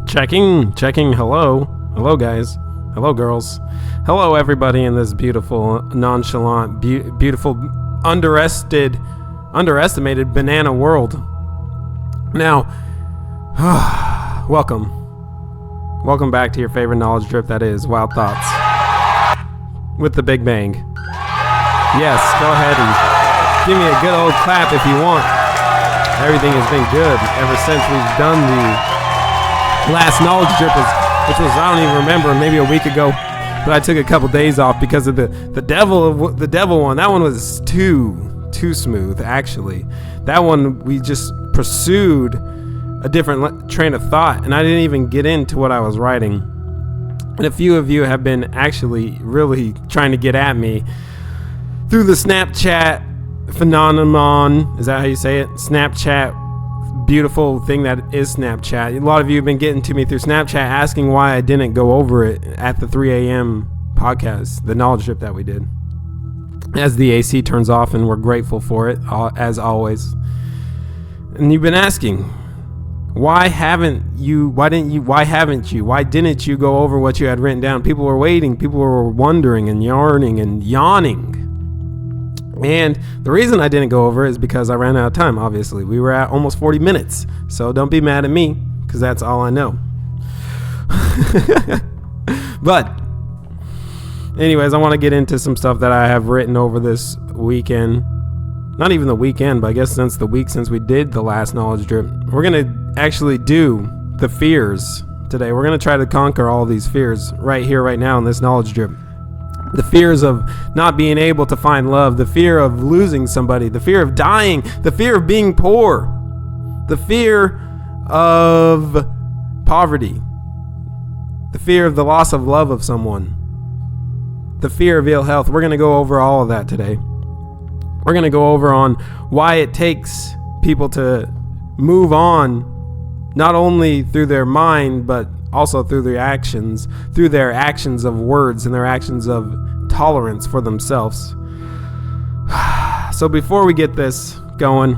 Checking. Hello guys. Hello girls. Hello everybody in this beautiful, nonchalant, beautiful, underestimated banana world. Now, welcome back to your favorite knowledge drip, that is Wild Thoughts with the Big Bang. Yes, go ahead and give me a good old clap if you want. Everything has been good ever since we've done the last knowledge drip, which was, I don't even remember, maybe a week ago. But I took a couple days off because of the devil one. That one was too smooth, actually. That one, we just pursued a different train of thought, and I didn't even get into what I was writing. And a few of you have been actually really trying to get at me through the Snapchat phenomenon. Is that how you say it? Snapchat, beautiful thing that is Snapchat. A lot of you have been getting to me through Snapchat asking why I didn't go over it at the 3 a.m. podcast, the knowledge drip that we did. As the AC turns off, and we're grateful for it, as always. And you've been asking, why didn't you go over what you had written down? People were waiting, people were wondering and yarning and yawning. And the reason I didn't go over is because I ran out of time, obviously. We were at almost 40 minutes. So don't be mad at me, because that's all I know. But anyways, I want to get into some stuff that I have written over this weekend. Not even the weekend, but I guess since we did the last knowledge drip. We're going to actually do the fears today. We're going to try to conquer all these fears right here, right now in this knowledge drip. The fears of not being able to find love, the fear of losing somebody, the fear of dying, the fear of being poor, the fear of poverty, the fear of the loss of love of someone, the fear of ill health. We're going to go over all of that today. We're going to go over on why it takes people to move on, not only through their mind, but also through their actions of words and their actions of tolerance for themselves. So before we get this going,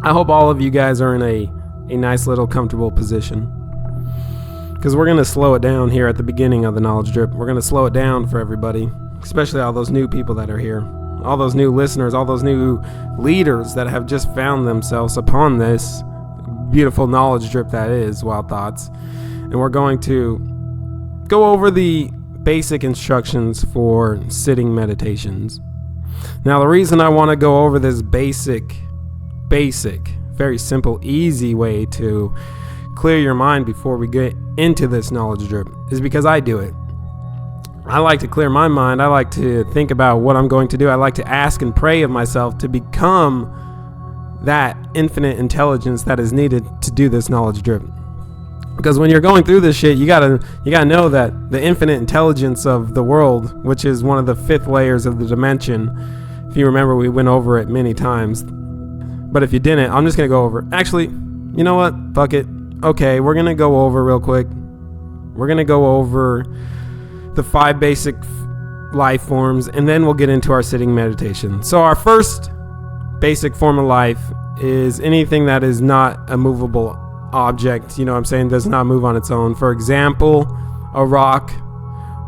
I hope all of you guys are in a nice little comfortable position, because we're going to slow it down here at the beginning of the knowledge drip. We're going to slow it down for everybody, especially all those new people that are here, all those new listeners, all those new leaders that have just found themselves upon this beautiful knowledge drip that is Wild Thoughts. And we're going to go over the basic instructions for sitting meditations. Now, the reason I want to go over this basic, very simple, easy way to clear your mind before we get into this knowledge drip is because I do it. I like to clear my mind. I like to think about what I'm going to do. I like to ask and pray of myself to become that infinite intelligence that is needed to do this knowledge drip. Because when you're going through this shit, you gotta know that the infinite intelligence of the world, which is one of the fifth layers of the dimension. If you remember, we went over it many times. But if you didn't, I'm just gonna go over it. Actually, you know what? Fuck it. Okay, we're gonna go over real quick. We're gonna go over the 5 basic life forms, and then we'll get into our sitting meditation. So our first basic form of life is anything that is not a movable object, you know what I'm saying, does not move on its own. For example, a rock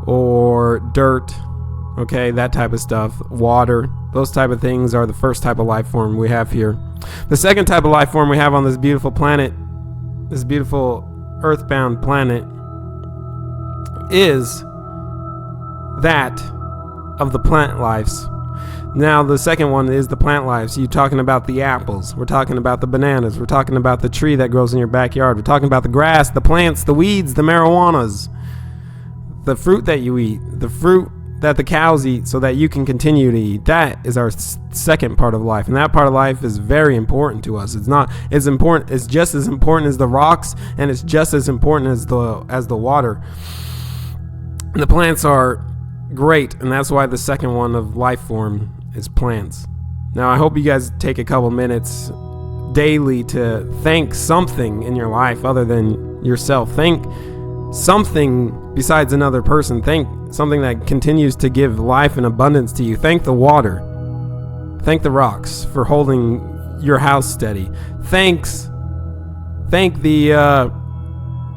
or dirt, okay, that type of stuff, water, those type of things are the first type of life form we have here. The second type of life form we have on this beautiful planet, this beautiful earthbound planet, is that of the plant lives. Now, the second one is the plant lives. You're talking about the apples. We're talking about the bananas. We're talking about the tree that grows in your backyard. We're talking about the grass, the plants, the weeds, the marijuanas, the fruit that you eat, the fruit that the cows eat so that you can continue to eat. That is our second part of life. And that part of life is very important to us. It's not as important. It's just as important as the rocks, and it's just as important as the water. And the plants are great, and that's why the second one of life form is plants. Now, I hope you guys take a couple minutes daily to thank something in your life other than yourself. Thank something besides another person. Thank something that continues to give life and abundance to you. Thank the water. Thank the rocks for holding your house steady. Thanks Thank the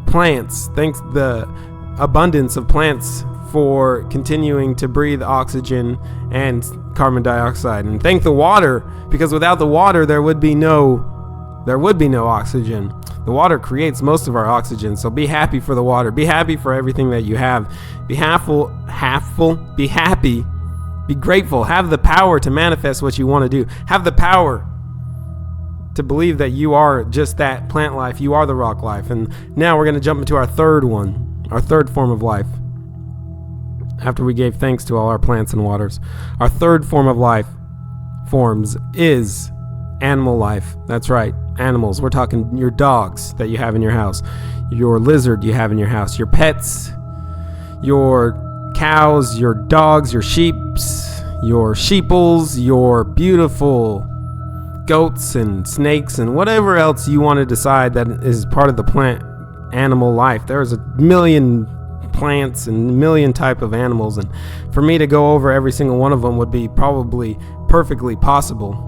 plants. Thank the abundance of plants for continuing to breathe oxygen and carbon dioxide. And thank the water, because without the water there would be no oxygen. The water creates most of our oxygen. So be happy for the water. Be happy for everything that you have. Be happy. Be grateful. Have the power to manifest what you want to do. Have the power to believe that you are just that plant life. You are the rock life. And now we're going to jump into our third one, our third form of life. After we gave thanks to all our plants and waters, our third form of life forms is animal life. That's right, animals. We're talking your dogs that you have in your house, your lizard you have in your house, your pets, your cows, your dogs, your sheeps, your sheeples, your beautiful goats and snakes, and whatever else you want to decide that is part of the plant animal life. There's a million plants and a million type of animals, and for me to go over every single one of them would be probably perfectly possible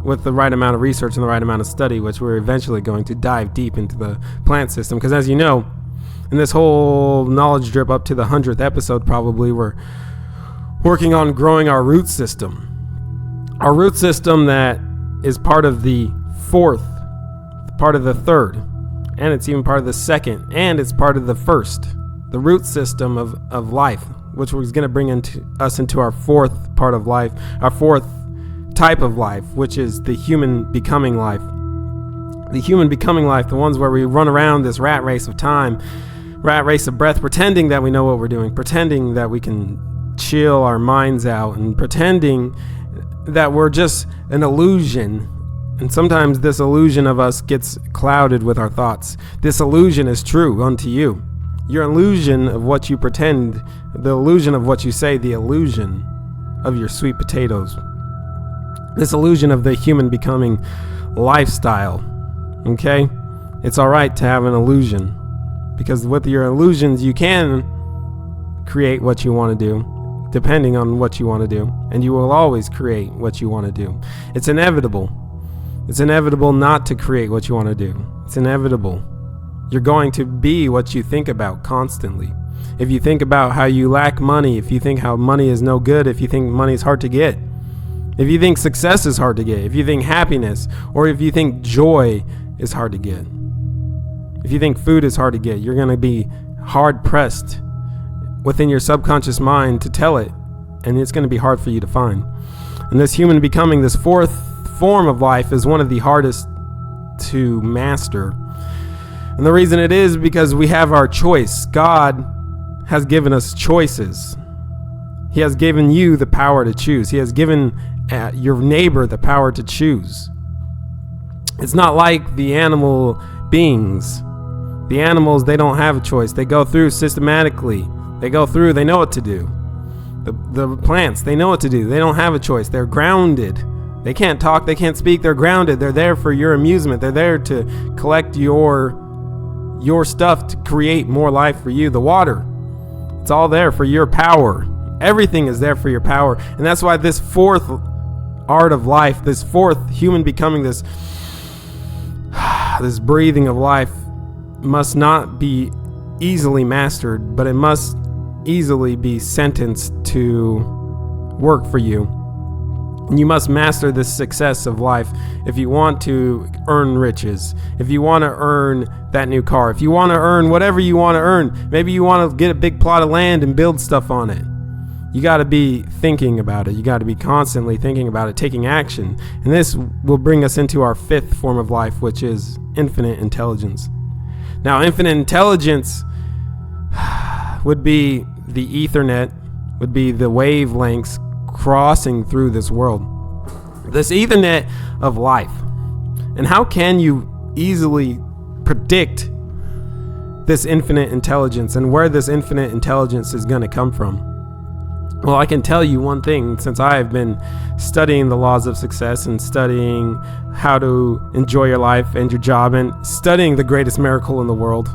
with the right amount of research and the right amount of study, which we're eventually going to dive deep into the plant system. Because as you know, in this whole knowledge drip up to the 100th episode, probably, we're working on growing our root system. Our root system that is part of the fourth, part of the third, and it's even part of the second, and it's part of the first. The root system of life, which was going to bring us into our fourth part of life, our fourth type of life, which is the human becoming life. The human becoming life, the ones where we run around this rat race of time, rat race of breath, pretending that we know what we're doing, pretending that we can chill our minds out, and pretending that we're just an illusion. And sometimes this illusion of us gets clouded with our thoughts. This illusion is true unto you. Your illusion of what you pretend, the illusion of what you say, the illusion of your sweet potatoes. This illusion of the human becoming lifestyle. Okay? It's all right to have an illusion, because with your illusions you can create what you want to do, depending on what you want to do, and you will always create what you want to do. It's inevitable. It's inevitable not to create what you want to do. It's inevitable. You're going to be what you think about constantly. If you think about how you lack money, if you think how money is no good, if you think money is hard to get, if you think success is hard to get, if you think happiness, or if you think joy is hard to get, if you think food is hard to get, you're going to be hard pressed within your subconscious mind to tell it, and it's going to be hard for you to find. And this human becoming, this fourth form of life, is one of the hardest to master. And the reason it is because we have our choice. God has given us choices. He has given you the power to choose. He has given your neighbor the power to choose. It's not like the animal beings. The animals, they don't have a choice. They go through systematically. They know what to do. The plants, they know what to do. They don't have a choice. They're grounded. They can't talk, they can't speak, they're grounded. They're there for your amusement. They're there to collect your stuff to create more life for you. The water, it's all there for your power. Everything is there for your power. And that's why this fourth art of life, this fourth human becoming, this breathing of life must not be easily mastered, but it must easily be sentenced to work for you. And you must master this success of life if you want to earn riches, if you want to earn that new car, if you want to earn whatever you want to earn. Maybe you want to get a big plot of land and build stuff on it. You got to be thinking about it. You got to be constantly thinking about it, taking action. And this will bring us into our fifth form of life, which is infinite intelligence. Now, infinite intelligence would be the Ethernet, would be the wavelengths crossing through this world, this Ethernet of life. And how can you easily predict this infinite intelligence and where this infinite intelligence is going to come from? Well, I can tell you one thing, since I've been studying the laws of success and studying how to enjoy your life and your job and studying the greatest miracle in the world,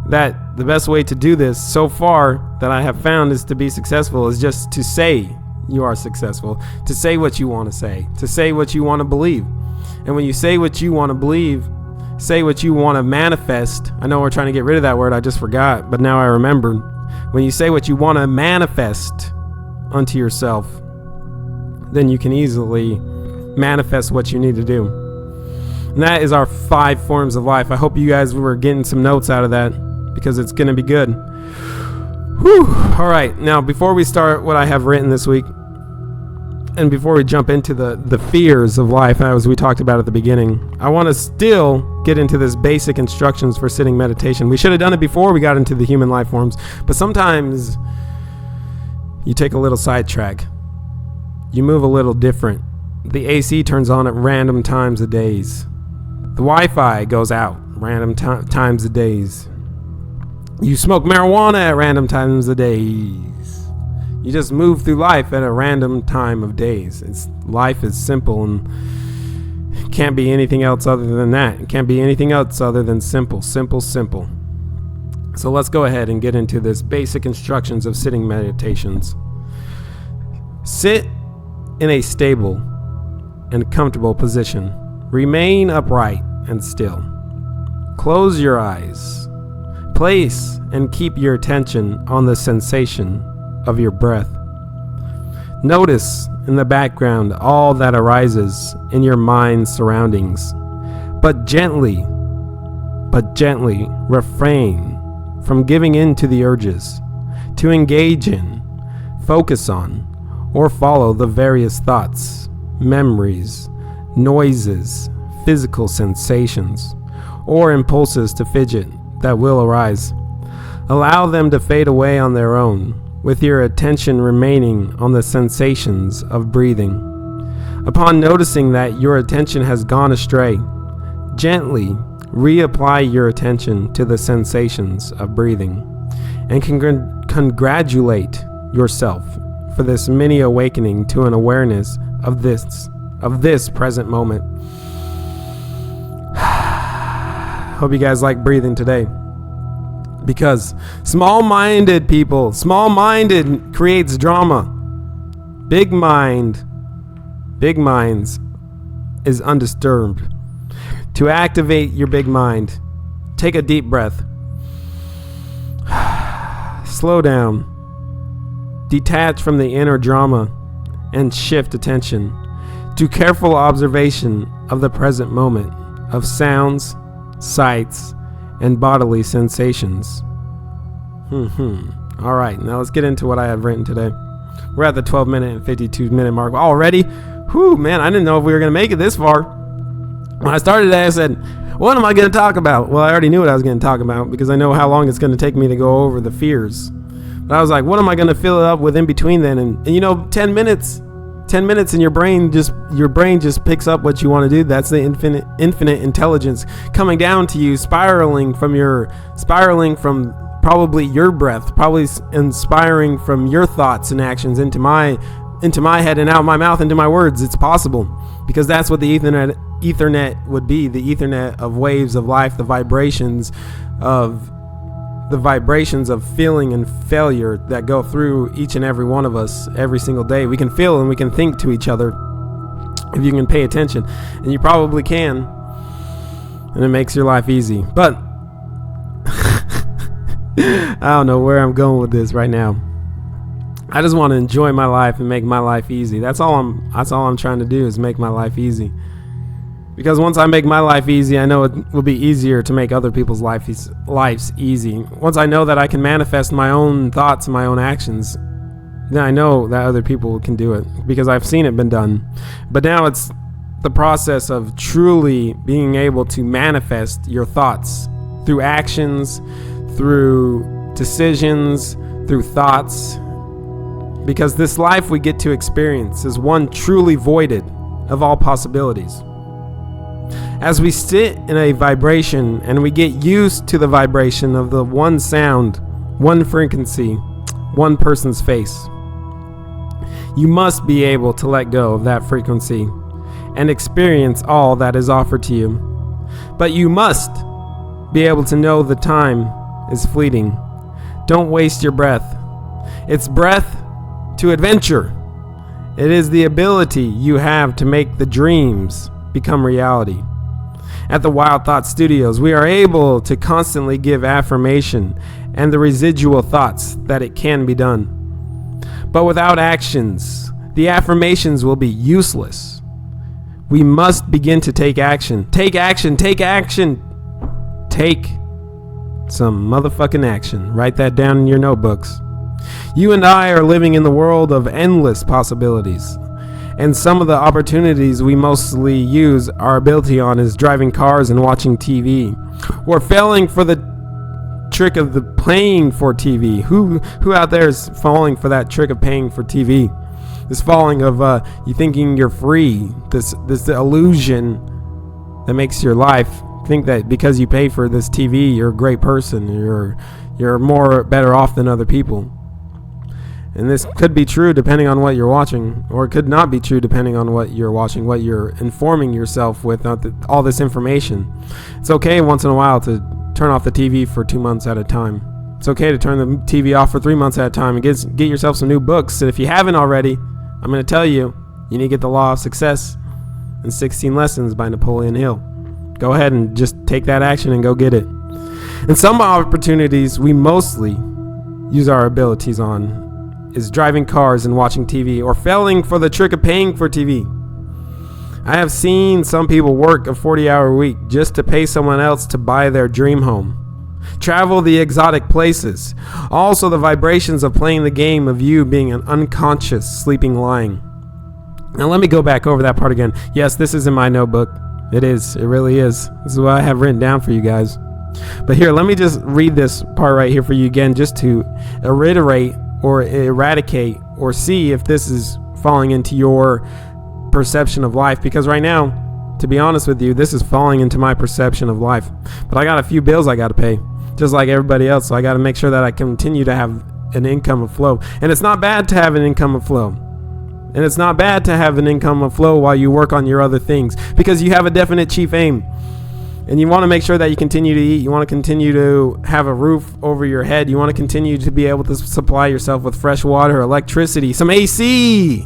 that the best way to do this so far that I have found is to be successful is just to say you are successful, to say what you want to say what you want to believe. And when you say what you want to believe, say what you want to manifest, I know we're trying to get rid of that word, I just forgot, but now I remembered. When you say what you want to manifest unto yourself, then you can easily manifest what you need to do. And that is our 5 forms of life. I hope you guys were getting some notes out of that, because it's going to be good. Whew. All right. Now, before we start what I have written this week, and before we jump into the fears of life, as we talked about at the beginning, I want to still get into this basic instructions for sitting meditation. We should have done it before we got into the human life forms, but sometimes you take a little sidetrack. You move a little different. The AC turns on at random times of days. The Wi-Fi goes out random times of days. You smoke marijuana at random times of days. You just move through life at a random time of days. Life is simple, and it can't be anything else other than that. It can't be anything else other than simple, simple, simple. So let's go ahead and get into this basic instructions of sitting meditations. Sit in a stable and comfortable position. Remain upright and still. Close your eyes. Place and keep your attention on the sensation of your breath. Notice in the background all that arises in your mind's surroundings, but gently refrain from giving in to the urges to engage in, focus on, or follow the various thoughts, memories, noises, physical sensations, or impulses to fidget that will arise. Allow them to fade away on their own, with your attention remaining on the sensations of breathing. Upon noticing that your attention has gone astray, gently reapply your attention to the sensations of breathing, and congratulate yourself for this mini awakening to an awareness of this present moment. Hope you guys like breathing today, because small-minded creates drama. Big minds is undisturbed. To activate your big mind, take a deep breath. Slow down. Detach from the inner drama and shift attention to careful observation of the present moment, of sounds, sights, and bodily sensations. All right, now let's get into what I have written today. We're at the 12-minute and 52-minute mark already. Whew, man, I didn't know if we were going to make it this far. When I started today, I said, what am I going to talk about? Well, I already knew what I was going to talk about, because I know how long it's going to take me to go over the fears. But I was like, what am I going to fill it up with in between then? And 10 minutes and your brain just picks up what you want to do. That's the infinite intelligence coming down to you, spiraling from probably your breath, probably inspiring from your thoughts and actions into my head and out my mouth into my words. It's possible, because that's what the Ethernet would be, the Ethernet of waves of life, the vibrations of feeling and failure that go through each and every one of us every single day. We can feel and we can think to each other if you can pay attention, and you probably can, and it makes your life easy. But I don't know where I'm going with this right now. I just want to enjoy my life and make my life easy. That's all I'm trying to do, is make my life easy. Because once I make my life easy, I know it will be easier to make other people's lives easy. Once I know that I can manifest my own thoughts and my own actions, then I know that other people can do it, because I've seen it been done. But now it's the process of truly being able to manifest your thoughts through actions, through decisions, through thoughts. Because this life we get to experience is one truly voided of all possibilities. As we sit in a vibration and we get used to the vibration of the one sound, one frequency, one person's face, you must be able to let go of that frequency and experience all that is offered to you. But you must be able to know the time is fleeting. Don't waste your breath. It's breath to adventure. It is the ability you have to make the dreams become reality. At the Wild Thought Studios, we are able to constantly give affirmation and the residual thoughts that it can be done. But without actions, the affirmations will be useless. We must begin to take action. Take action, take action. Take some motherfucking action. Write that down in your notebooks. You and I are living in the world of endless possibilities. And some of the opportunities we mostly use our ability on is driving cars and watching TV. We're failing for the trick of the paying for TV. Who out there is falling for that trick of paying for TV? This falling of you thinking you're free. This illusion that makes your life think that because you pay for this TV, you're a great person. You're more better off than other people. And this could be true depending on what you're watching, or it could not be true depending on what you're watching, what you're informing yourself with, all this information. It's okay once in a while to turn off the TV for 2 months at a time. It's okay to turn the TV off for 3 months at a time and get yourself some new books. And if you haven't already, I'm going to tell you, you need to get The Law of Success and 16 Lessons by Napoleon Hill. Go ahead and just take that action and go get it. And some opportunities we mostly use our abilities on is driving cars and watching TV, or failing for the trick of paying for TV. I have seen some people work a 40-hour week just to pay someone else to buy their dream home. Travel the exotic places. Also the vibrations of playing the game of you being an unconscious sleeping lying. Now let me go back over that part again. Yes, this is in my notebook. It is. It really is. This is what I have written down for you guys. But here, let me just read this part right here for you again, just to reiterate or eradicate or see if this is falling into your perception of life. Because right now, to be honest with you, this is falling into my perception of life. But I got a few bills I got to pay, just like everybody else. So I got to make sure that I continue to have an income of flow. And it's not bad to have an income of flow. And it's not bad to have an income of flow while you work on your other things, because you have a definite chief aim. And you want to make sure that you continue to eat. You want to continue to have a roof over your head. You want to continue to be able to supply yourself with fresh water, electricity, some AC,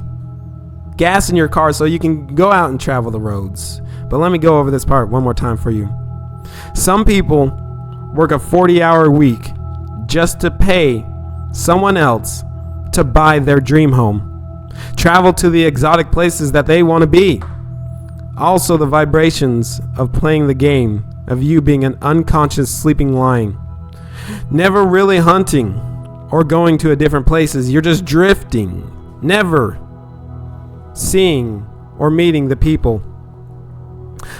gas in your car so you can go out and travel the roads. But let me go over this part one more time for you. Some people work a 40-hour week just to pay someone else to buy their dream home. Travel to the exotic places that they want to be. Also the vibrations of playing the game of you being an unconscious sleeping lying. Never really hunting or going to a different places. You're just drifting. Never seeing or meeting the people.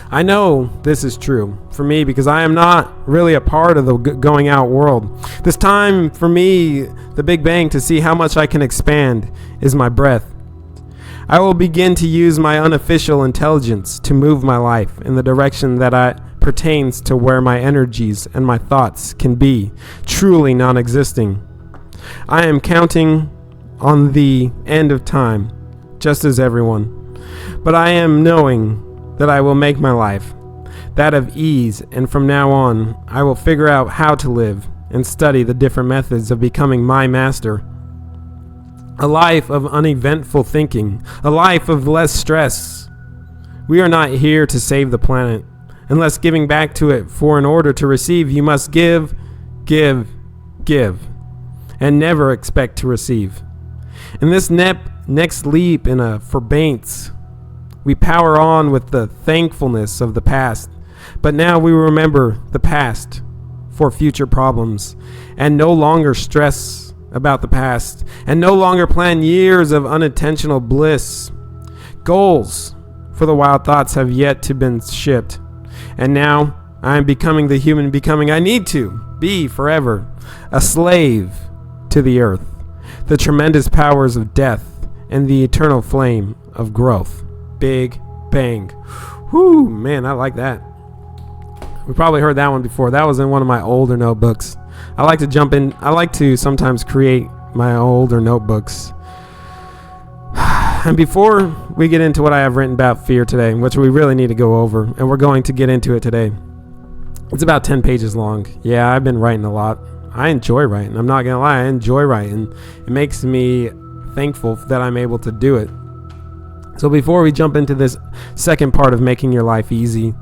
I know this is true for me because I am not really a part of the going out world. This time for me, the big bang to see how much I can expand is my breath. I will begin to use my unofficial intelligence to move my life in the direction that pertains to where my energies and my thoughts can be truly non-existing. I am counting on the end of time, just as everyone. But I am knowing that I will make my life that of ease, and from now on, I will figure out how to live and study the different methods of becoming my master. A life of uneventful thinking, a life of less stress. We are not here to save the planet, unless giving back to it, for in order to receive, you must give, give, give, and never expect to receive. In this next leap in a forbearance, we power on with the thankfulness of the past, but now we remember the past for future problems, and no longer stress about the past, and no longer plan years of unintentional bliss. Goals for the wild thoughts have yet to been shipped, and now I am becoming the human becoming I need to be forever, a slave to the earth, the tremendous powers of death, and the eternal flame of growth. Big bang. Whoo, man, I like that. We probably heard that one before. That was in one of my older notebooks. I like to jump in. I like to sometimes create my older notebooks. And before we get into what I have written about fear today, which we really need to go over, and we're going to get into it today. It's about 10 pages long. Yeah, I've been writing a lot. I enjoy writing. I'm not going to lie. I enjoy writing. It makes me thankful that I'm able to do it. So before we jump into this second part of making your life easy,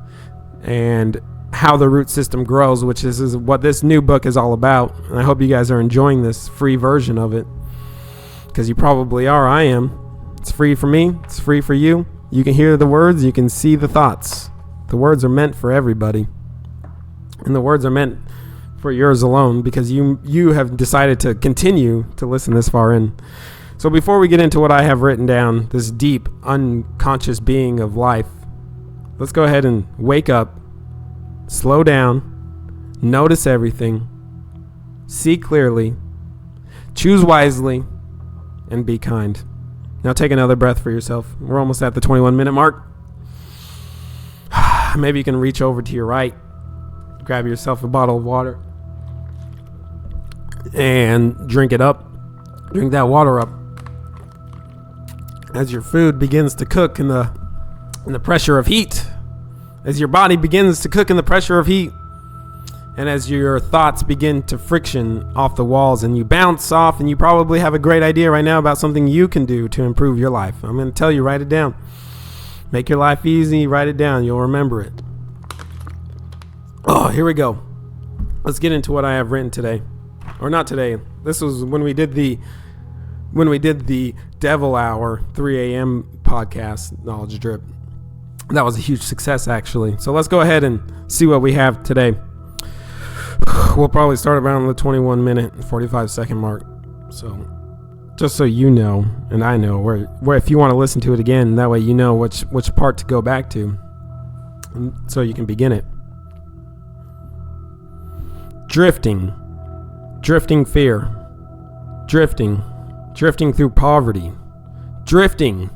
and how the root system grows, which is what this new book is all about. And I hope you guys are enjoying this free version of it, because you probably are. I am. It's free for me. It's free for you. You can hear the words. You can see the thoughts. The words are meant for everybody. And the words are meant for yours alone, because you have decided to continue to listen this far in. So before we get into what I have written down, this deep, unconscious being of life, let's go ahead and wake up, slow down, notice everything, see clearly, choose wisely, and be kind. Now take another breath for yourself. We're almost at the 21-minute mark. Maybe you can reach over to your right, grab yourself a bottle of water, and drink it up. Drink that water up. As your food begins to cook in the pressure of heat, as your body begins to cook in the pressure of heat, and as your thoughts begin to friction off the walls and you bounce off, and you probably have a great idea right now about something you can do to improve your life. I'm going to tell you, write it down. Make your life easy, write it down. You'll remember it. Oh, here we go. Let's get into what I have written today. Or not today. This was when we did the Devil Hour 3 a.m. podcast, Knowledge Drip. That was a huge success, actually. So let's go ahead and see what we have today. We'll probably start around the 21-minute and 45-second mark. So just so you know, and I know, where if you want to listen to it again, that way you know which part to go back to, and so you can begin it. Drifting fear, drifting through poverty, drifting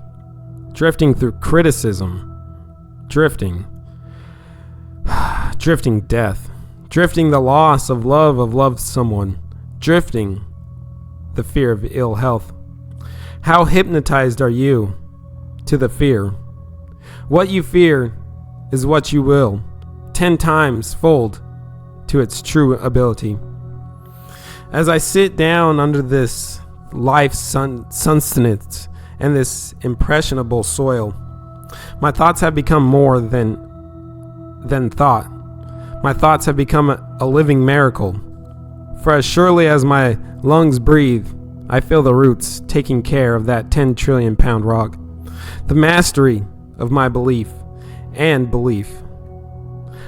through criticism, drifting death, drifting the loss of loved someone, drifting the fear of ill health. How hypnotized are you to the fear? What you fear is what you will, 10 times fold to its true ability. As I sit down under this life's sustenance and this impressionable soil, my thoughts have become more than thought. My thoughts have become a living miracle. For as surely as my lungs breathe, I feel the roots taking care of that 10 trillion pound rock. The mastery of my belief and belief.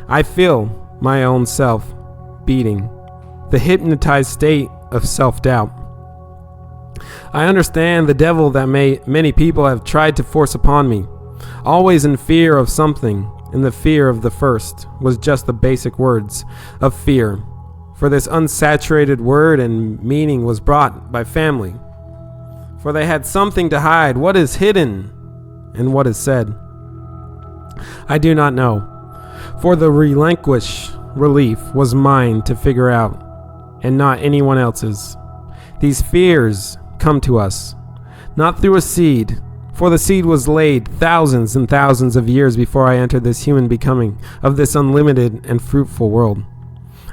I feel my own self beating, the hypnotized state of self-doubt. I understand the devil that many people have tried to force upon me, always in fear of something, and the fear of the first was just the basic words of fear. For this unsaturated word and meaning was brought by family. For they had something to hide what is hidden and what is said. I do not know. For the relinquished relief was mine to figure out, and not anyone else's. These fears come to us, not through a seed, for the seed was laid thousands and thousands of years before I entered this human becoming of this unlimited and fruitful world.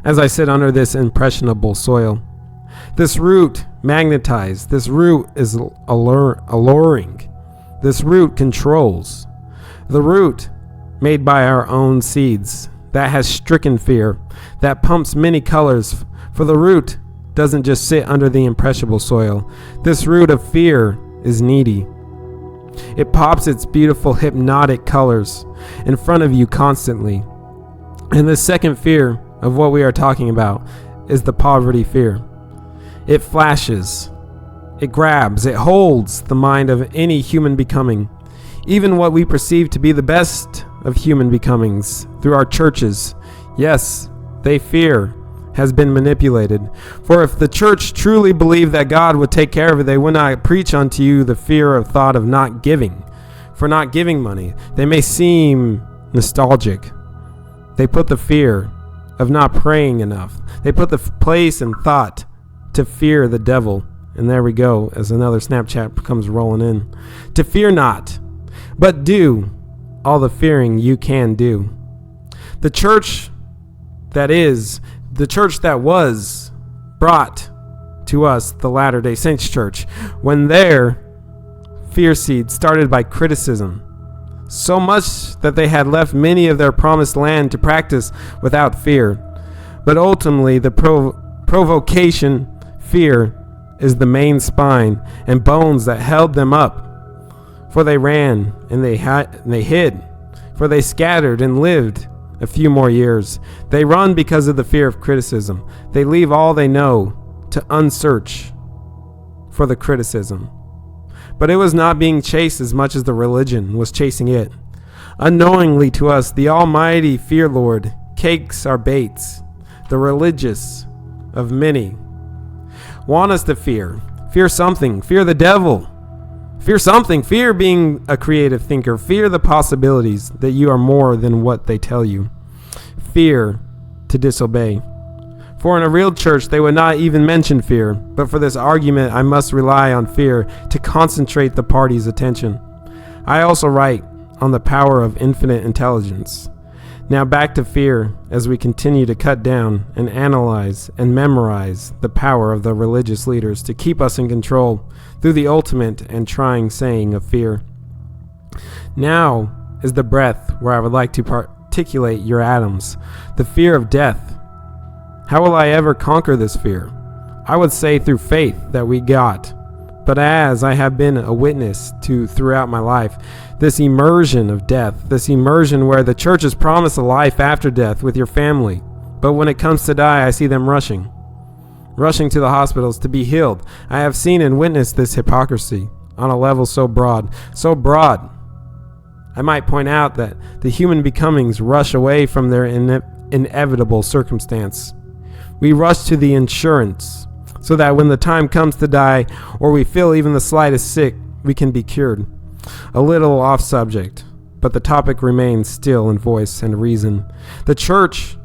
As I sit under this impressionable soil, this root magnetized, this root is alluring, this root controls, the root made by our own seeds that has stricken fear, that pumps many colors, for the root doesn't just sit under the impressionable soil. This root of fear is needy. It pops its beautiful hypnotic colors in front of you constantly. And the second fear of what we are talking about is the poverty fear. It flashes, it grabs, it holds the mind of any human becoming, even what we perceive to be the best of human becomings through our churches. Yes, they fear has been manipulated. For if the church truly believed that God would take care of it, they would not preach unto you the fear of thought of not giving. For not giving money, they may seem nostalgic. They put the fear of not praying enough. They put the place and thought to fear the devil. And there we go, as another Snapchat comes rolling in. To fear not, but do all the fearing you can do. The church that was brought to us, the Latter-day Saints Church, when their fear seed started by criticism, so much that they had left many of their promised land to practice without fear. But ultimately, the provocation, fear, is the main spine and bones that held them up. For they ran and they hid, for they scattered and lived a few more years. They run because of the fear of criticism. They leave all they know to unsearch for the criticism. But it was not being chased as much as the religion was chasing it. Unknowingly to us, the almighty fear Lord cakes our baits. The religious of many want us to fear. Fear something. Fear the devil. Fear something. Fear being a creative thinker. Fear the possibilities that you are more than what they tell you. Fear to disobey. For in a real church, they would not even mention fear. But for this argument, I must rely on fear to concentrate the party's attention. I also write on the power of infinite intelligence. Now back to fear as we continue to cut down and analyze and memorize the power of the religious leaders to keep us in control through the ultimate and trying saying of fear. Now is the breath where I would like to articulate your atoms, the fear of death. How will I ever conquer this fear? I would say through faith that we got. But as I have been a witness to throughout my life, this immersion of death, this immersion where the church is promised a life after death with your family. But when it comes to die, I see them rushing to the hospitals to be healed. I have seen and witnessed this hypocrisy on a level so broad. I might point out that the human becomings rush away from their inevitable circumstance. We rush to the insurance so that when the time comes to die, or we feel even the slightest sick, we can be cured. A little off subject, but the topic remains still in voice and reason. The church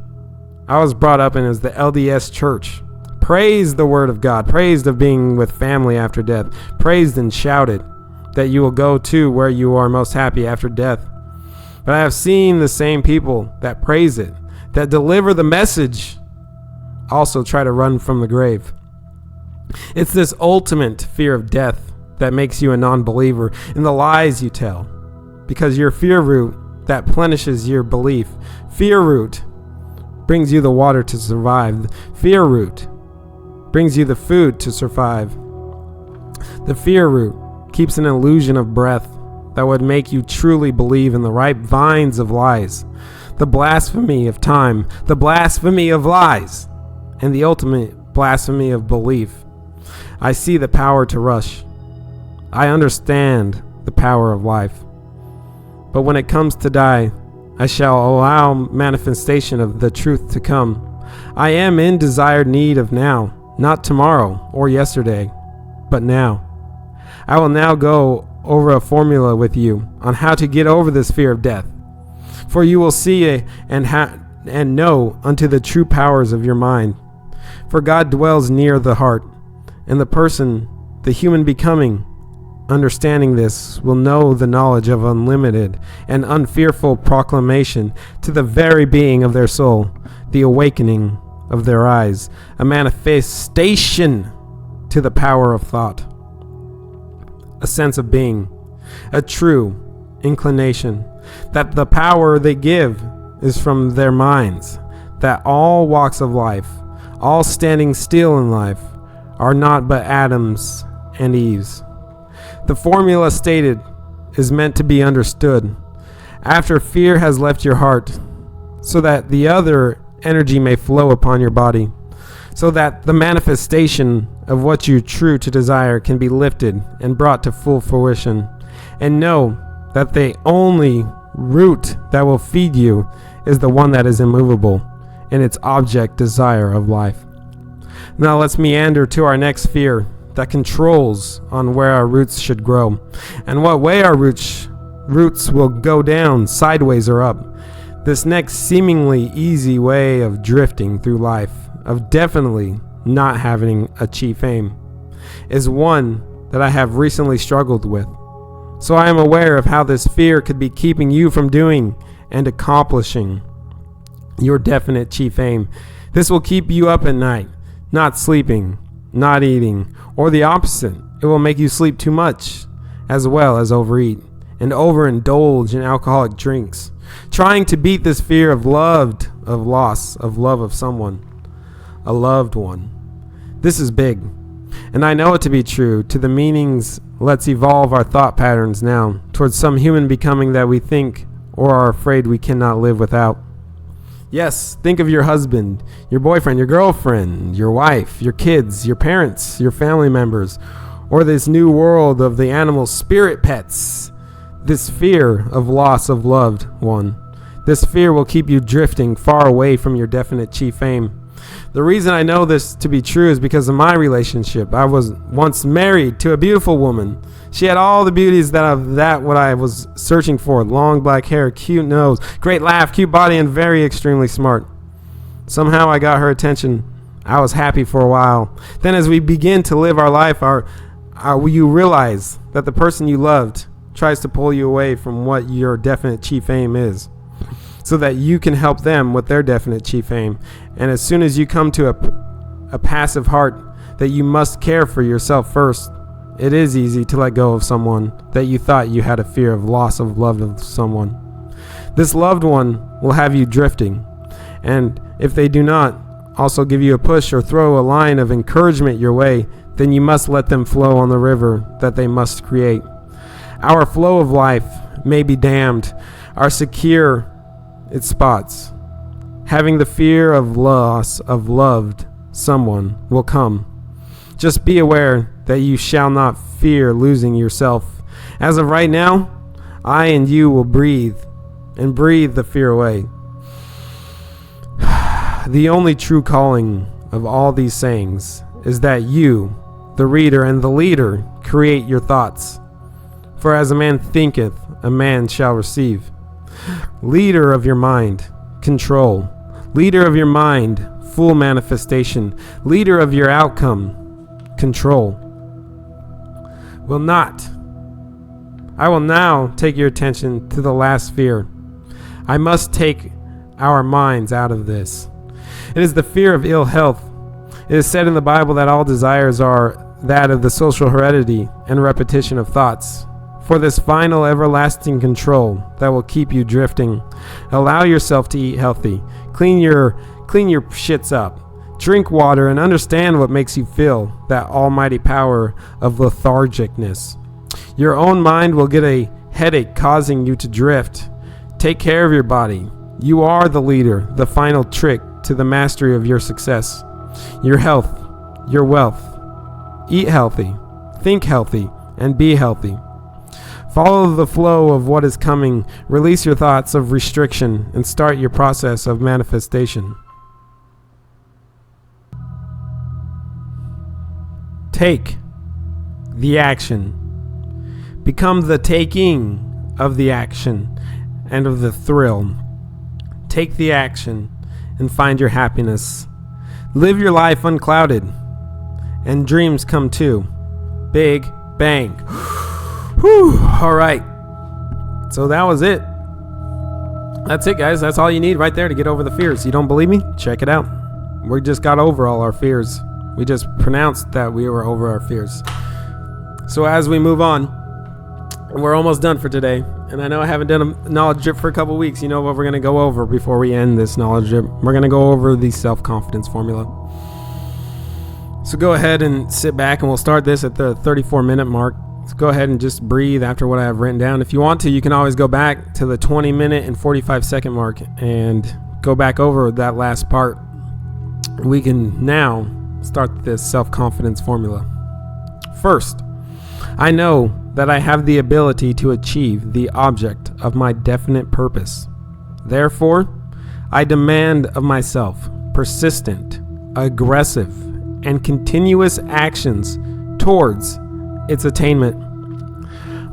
I was brought up in is the LDS church. Praised the word of God, praised of being with family after death, praised and shouted that you will go to where you are most happy after death. But I have seen the same people that praise it, that deliver the message, also try to run from the grave. It's this ultimate fear of death that makes you a non-believer in the lies you tell, because your fear root that plenishes your belief. Fear root brings you the water to survive. Fear root brings you the food to survive. The fear root keeps an illusion of breath that would make you truly believe in the ripe vines of lies, the blasphemy of time, the blasphemy of lies, and the ultimate blasphemy of belief. I see the power to rush. I understand the power of life. But when it comes to die, I shall allow manifestation of the truth to come. I am in desired need of now, not tomorrow or yesterday, but now. I will now go over a formula with you on how to get over this fear of death. For you will see and know unto the true powers of your mind. For God dwells near the heart, and the person, the human becoming, understanding this, will know the knowledge of unlimited and unfearful proclamation to the very being of their soul, the awakening of their eyes, a manifestation to the power of thought, a sense of being, a true inclination, that the power they give is from their minds, that all walks of life, all standing still in life, are not but Adams and Eves. The formula stated is meant to be understood after fear has left your heart, so that the other energy may flow upon your body, so that the manifestation of what you true to desire can be lifted and brought to full fruition. And know that the only root that will feed you is the one that is immovable in its object desire of life. Now let's meander to our next fear that controls on where our roots should grow, and what way our roots will go down, sideways or up. This next seemingly easy way of drifting through life, of definitely not having a chief aim, is one that I have recently struggled with. So I am aware of how this fear could be keeping you from doing and accomplishing your definite chief aim. This will keep you up at night, not sleeping, not eating, or the opposite. It will make you sleep too much, as well as overeat, and overindulge in alcoholic drinks, trying to beat this fear of loss of love of someone, a loved one. This is big, and I know it to be true. To the meanings, let's evolve our thought patterns now towards some human becoming that we think or are afraid we cannot live without. Yes, think of your husband, your boyfriend, your girlfriend, your wife, your kids, your parents, your family members, or this new world of the animal spirit pets. This fear of loss of loved one. This fear will keep you drifting far away from your definite chief aim. The reason I know this to be true is because of my relationship. I was once married to a beautiful woman. She had all the beauties what I was searching for. Long black hair, cute nose, great laugh, cute body, and very extremely smart. Somehow I got her attention. I was happy for a while. Then as we begin to live our life, you realize that the person you loved tries to pull you away from what your definite chief aim is, so that you can help them with their definite chief aim. And as soon as you come to a passive heart that you must care for yourself first, it is easy to let go of someone that you thought you had a fear of loss of love of someone. This loved one will have you drifting, and if they do not also give you a push or throw a line of encouragement your way, then you must let them flow on the river that they must create. Our flow of life may be dammed, our secure its spots. Having the fear of loss of loved someone will come. Just be aware that you shall not fear losing yourself. As of right now, I and you will breathe and breathe the fear away. The only true calling of all these sayings is that you, the reader and the leader, create your thoughts. For as a man thinketh, a man shall receive. Leader of your mind, control. Leader of your mind, full manifestation. Leader of your outcome, control. I will now take your attention to the last fear. I must take our minds out of this. It is the fear of ill health. It is said in the Bible that all desires are that of the social heredity and repetition of thoughts. For this final everlasting control that will keep you drifting, allow yourself to eat healthy. Clean your shits up. Drink water and understand what makes you feel that almighty power of lethargicness. Your own mind will get a headache causing you to drift. Take care of your body. You are the leader, the final trick to the mastery of your success. Your health, your wealth. Eat healthy, think healthy, and be healthy. Follow the flow of what is coming. Release your thoughts of restriction and start your process of manifestation. Take the action. Become the taking of the action and of the thrill. Take the action and find your happiness. Live your life unclouded and dreams come true. Big bang. Whew. All right. So that was it. That's it, guys. That's all you need right there to get over the fears. You don't believe me? Check it out. We just got over all our fears. We just pronounced that we were over our fears. So as we move on, we're almost done for today. And I know I haven't done a knowledge drip for a couple weeks. You know what we're going to go over before we end this knowledge drip? We're going to go over the self-confidence formula. So go ahead and sit back, and we'll start this at the 34-minute mark. So go ahead and just breathe after what I have written down. If you want to, you can always go back to the 20-minute and 45-second mark and go back over that last part. We can now start this self-confidence formula. First, I know that I have the ability to achieve the object of my definite purpose. Therefore, I demand of myself persistent, aggressive, and continuous actions towards its attainment.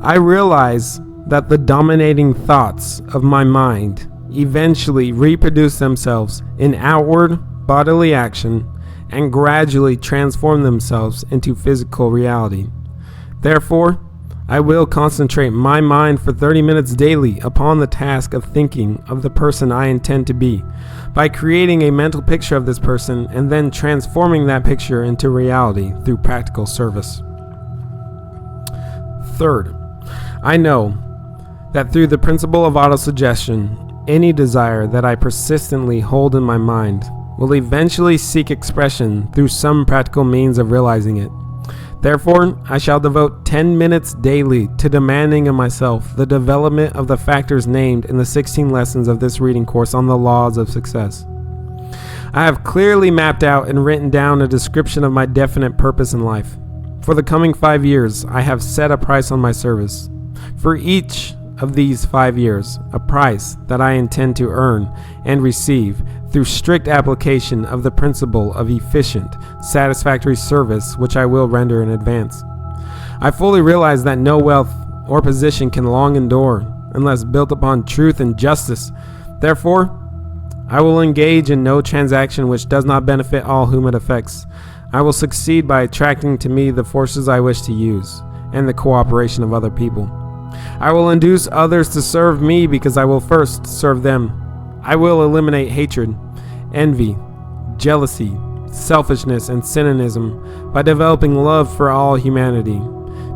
I realize that the dominating thoughts of my mind eventually reproduce themselves in outward bodily action and gradually transform themselves into physical reality. Therefore, I will concentrate my mind for 30 minutes daily upon the task of thinking of the person I intend to be, by creating a mental picture of this person and then transforming that picture into reality through practical service. Third, I know that through the principle of autosuggestion, any desire that I persistently hold in my mind will eventually seek expression through some practical means of realizing it. Therefore, I shall devote 10 minutes daily to demanding of myself the development of the factors named in the 16 lessons of this reading course on the laws of success. I have clearly mapped out and written down a description of my definite purpose in life. For the coming 5 years, I have set a price on my service. For each of these 5 years, a price that I intend to earn and receive through strict application of the principle of efficient, satisfactory service which I will render in advance. I fully realize that no wealth or position can long endure unless built upon truth and justice. Therefore, I will engage in no transaction which does not benefit all whom it affects. I will succeed by attracting to me the forces I wish to use and the cooperation of other people. I will induce others to serve me because I will first serve them. I will eliminate hatred, envy, jealousy, selfishness, and cynicism by developing love for all humanity,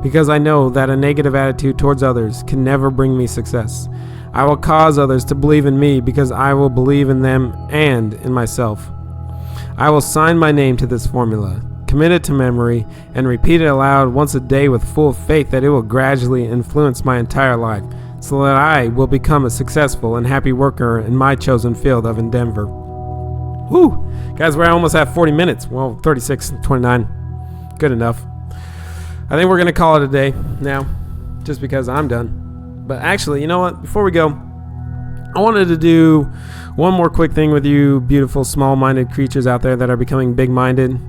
because I know that a negative attitude towards others can never bring me success. I will cause others to believe in me because I will believe in them and in myself. I will sign my name to this formula, commit it to memory, and repeat it aloud once a day with full faith that it will gradually influence my entire life, so that I will become a successful and happy worker in my chosen field of endeavor. Woo! Guys, we're almost at 40 minutes. Well, 36, 29. Good enough. I think we're going to call it a day now, just because I'm done. But actually, you know what? Before we go, I wanted to do one more quick thing with you beautiful, small-minded creatures out there that are becoming big-minded.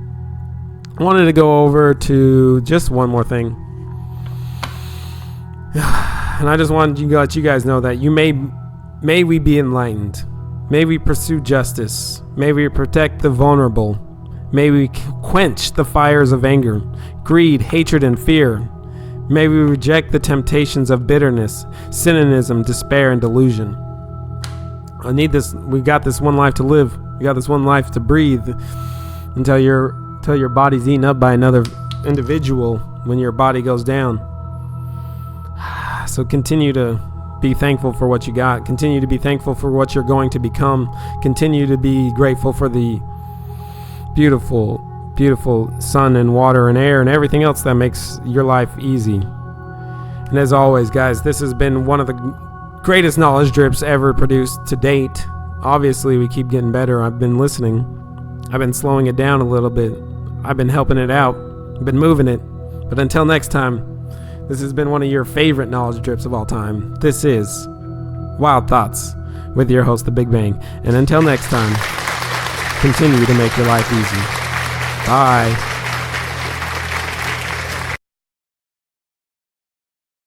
I wanted to go over to just one more thing. And I just wanted to let you guys know that may we be enlightened. May we pursue justice. May we protect the vulnerable. May we quench the fires of anger, greed, hatred, and fear. May we reject the temptations of bitterness, cynicism, despair, and delusion. I need this. We got this one life to live. We got this one life to breathe until your body's eaten up by another individual when your body goes down. So continue to be thankful for what you got. Continue to be thankful for what you're going to become. Continue to be grateful for the beautiful, beautiful sun and water and air and everything else that makes your life easy. And as always, guys, this has been one of the greatest knowledge drips ever produced to date. Obviously, we keep getting better. I've been listening. I've been slowing it down a little bit. I've been helping it out. I've been moving it. But until next time, this has been one of your favorite knowledge drips of all time. This is Wild Thoughts with your host, The Big Bang. And until next time, continue to make your life easy. Bye.